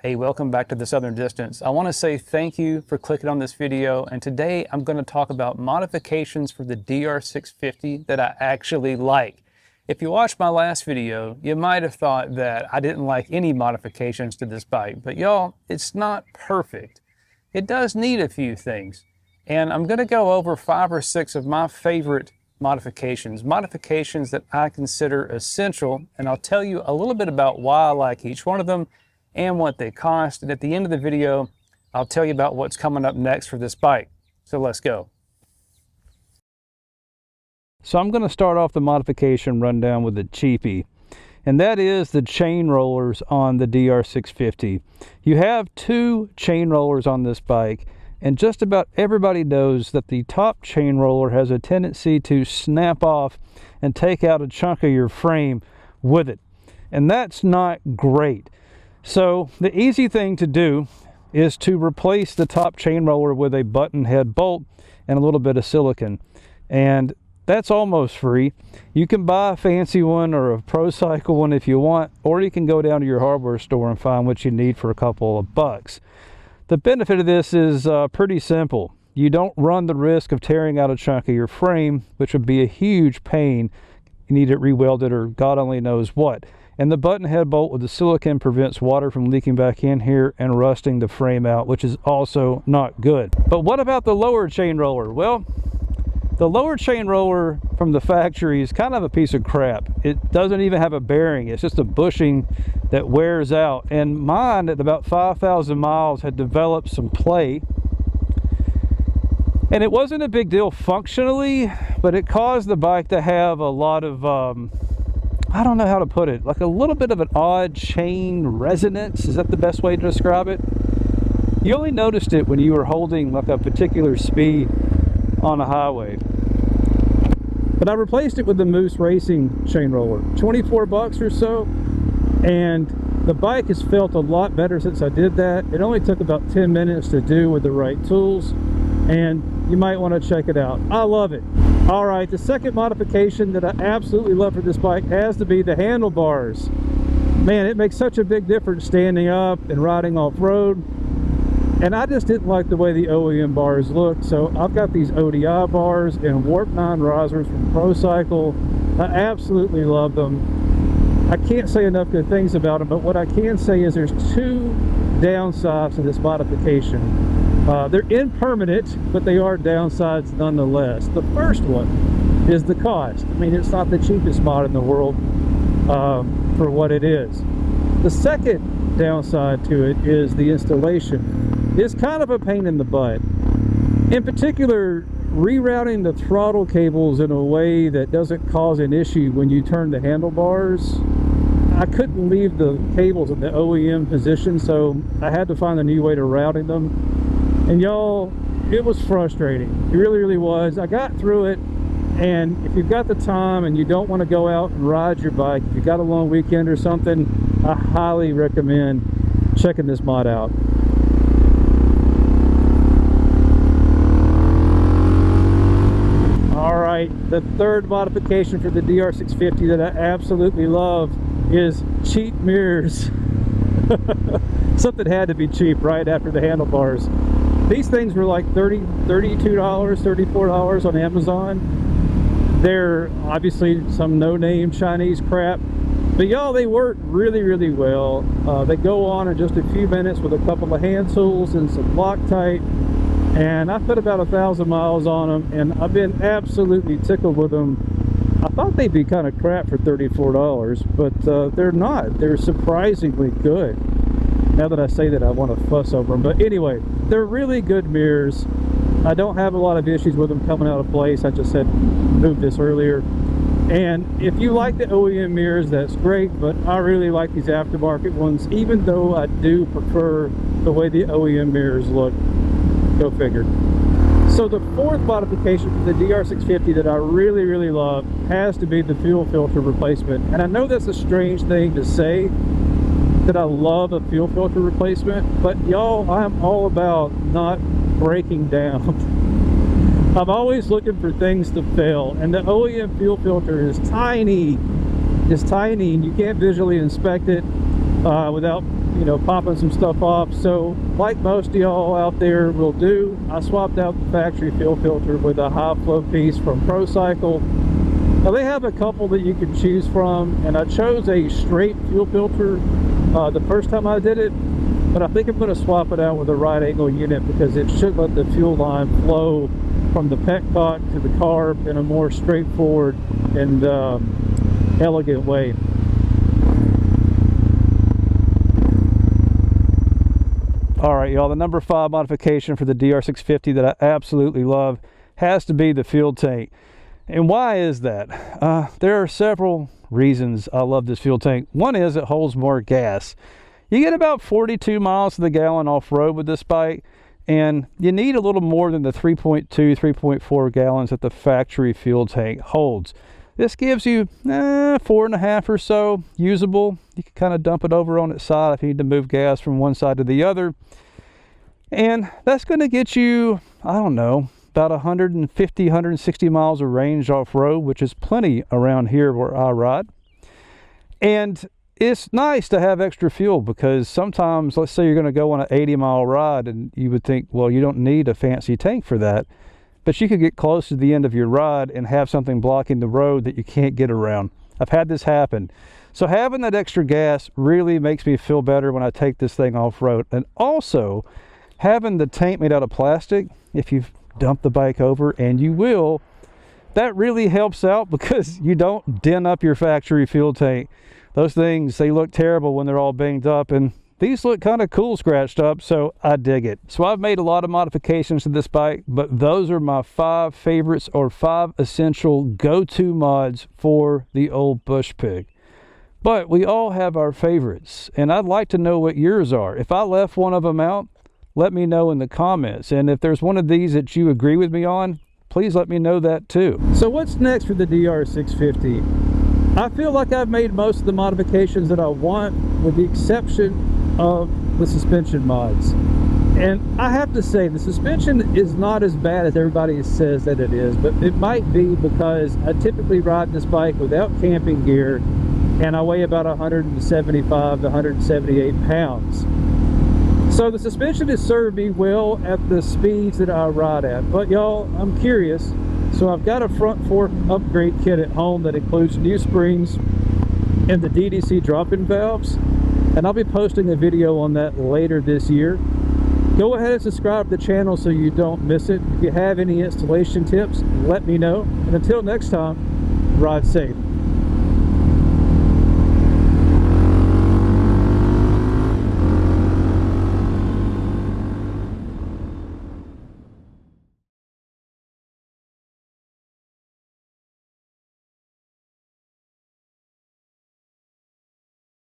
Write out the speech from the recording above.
Hey, welcome back to the Southern Distance. I want to say thank you for clicking on this video, and today I'm going to talk about modifications for the DR650 that I actually like. If you watched my last video, you might have thought that I didn't like any modifications to this bike, but y'all, it's not perfect. It does need a few things, and I'm going to go over 5 or 6 of my favorite modifications that I consider essential, and I'll tell you a little bit about why I like each one of them and what they cost. And at the end of the video, I'll tell you about what's coming up next for this bike. So let's go. So I'm going to start off the modification rundown with a cheapie, and that is the chain rollers on the DR650. You have 2 chain rollers on this bike, and just about everybody knows that the top chain roller has a tendency to snap off and take out a chunk of your frame with it, and that's not great. So the easy thing to do is to replace the top chain roller with a button head bolt and a little bit of silicone, and that's almost free. You can buy a fancy one or a Pro Cycle one if you want, or you can go down to your hardware store and find what you need for a couple of bucks. The benefit of this is pretty simple. You don't run the risk of tearing out a chunk of your frame, which would be a huge pain. You need it rewelded or God only knows what. And the button head bolt with the silicone prevents water from leaking back in here and rusting the frame out, which is also not good. But what about the lower chain roller? Well, the lower chain roller from the factory is kind of a piece of crap. It doesn't even have a bearing. It's just a bushing that wears out. And mine at about 5,000 miles had developed some play. And it wasn't a big deal functionally, but it caused the bike to have a lot of I don't know how to put it, like a little bit of an odd chain resonance. Is that the best way to describe it? You only noticed it when you were holding like a particular speed on a highway. But I replaced it with the Moose Racing chain roller, 24 bucks or so, and the bike has felt a lot better since I did that. It only took about 10 minutes to do with the right tools, and you might want to check it out. I love it. All right, the second modification that I absolutely love for this bike has to be the handlebars. Man, it makes such a big difference standing up and riding off-road. And I just didn't like the way the OEM bars looked, so I've got these ODI bars and Warp 9 risers from Pro Cycle. I absolutely love them. I can't say enough good things about them, but what I can say is there's 2 downsides to this modification. They're impermanent, but they are downsides nonetheless. The first one is the cost. I mean, it's not the cheapest mod in the world for what it is. The second downside to it is the installation. It's kind of a pain in the butt. In particular, rerouting the throttle cables in a way that doesn't cause an issue when you turn the handlebars. I couldn't leave the cables in the OEM position, so I had to find a new way to routing them. And y'all, it was frustrating. It really, really was. I got through it, and if you've got the time and you don't want to go out and ride your bike, if you've got a long weekend or something, I highly recommend checking this mod out. All right, the third modification for the DR650 that I absolutely love is cheap mirrors. Something had to be cheap right after the handlebars. These things were like $32, $34 on Amazon. They're obviously some no-name Chinese crap, but y'all, they work really, really well. They go on in just a few minutes with a couple of hand tools and some Loctite, and I put about 1,000 miles on them, and I've been absolutely tickled with them. I thought they'd be kind of crap for $34, but they're not. They're surprisingly good. Now that I say that, I want to fuss over them. But anyway, they're really good mirrors. I don't have a lot of issues with them coming out of place. I just said moved this earlier. And if you like the OEM mirrors, that's great, but I really like these aftermarket ones, even though I do prefer the way the OEM mirrors look. Go figure. So the fourth modification for the DR650 that I really, really love has to be the fuel filter replacement. And I know that's a strange thing to say, that I love a fuel filter replacement, but y'all, I'm all about not breaking down. I'm always looking for things to fail, and the OEM fuel filter is tiny. It's tiny, and you can't visually inspect it without you know, popping some stuff off. So like most of y'all out there will do, I swapped out the factory fuel filter with a high flow piece from ProCycle. Now they have a couple that you can choose from, and I chose a straight fuel filter the first time I did it, but I think I'm going to swap it out with a right angle unit because it should let the fuel line flow from the petcock to the carb in a more straightforward and elegant way. All right, y'all, the number 5 modification for the DR650 that I absolutely love has to be the fuel tank. And why is that? There are several reasons I love this fuel tank. One is it holds more gas. You get about 42 miles to the gallon off-road with this bike, and you need a little more than the 3.2, 3.4 gallons that the factory fuel tank holds. This gives you 4.5 or so usable. You can kind of dump it over on its side if you need to move gas from one side to the other. And that's going to get you, I don't know, about 150, 160 miles of range off-road, which is plenty around here where I ride. And it's nice to have extra fuel because sometimes, let's say you're going to go on an 80-mile ride and you would think, well, you don't need a fancy tank for that. But you could get close to the end of your ride and have something blocking the road that you can't get around. I've had this happen. So having that extra gas really makes me feel better when I take this thing off-road. And also, having the tank made out of plastic, if you've dumped the bike over, and you will, that really helps out because you don't dent up your factory fuel tank. Those things, they look terrible when they're all banged up, and these look kind of cool scratched up, so I dig it. So I've made a lot of modifications to this bike, but those are my 5 favorites or 5 essential go-to mods for the old Bush Pig. But we all have our favorites, and I'd like to know what yours are. If I left one of them out, let me know in the comments. And if there's one of these that you agree with me on, please let me know that too. So what's next for the DR650? I feel like I've made most of the modifications that I want, with the exception of the suspension mods. And I have to say, the suspension is not as bad as everybody says that it is, but it might be because I typically ride this bike without camping gear, and I weigh about 175 to 178 pounds. So the suspension has served me well at the speeds that I ride at. But y'all, I'm curious. So I've got a front fork upgrade kit at home that includes new springs and the DDC drop-in valves. And I'll be posting a video on that later this year. Go ahead and subscribe to the channel so you don't miss it. If you have any installation tips, let me know. And until next time, ride safe.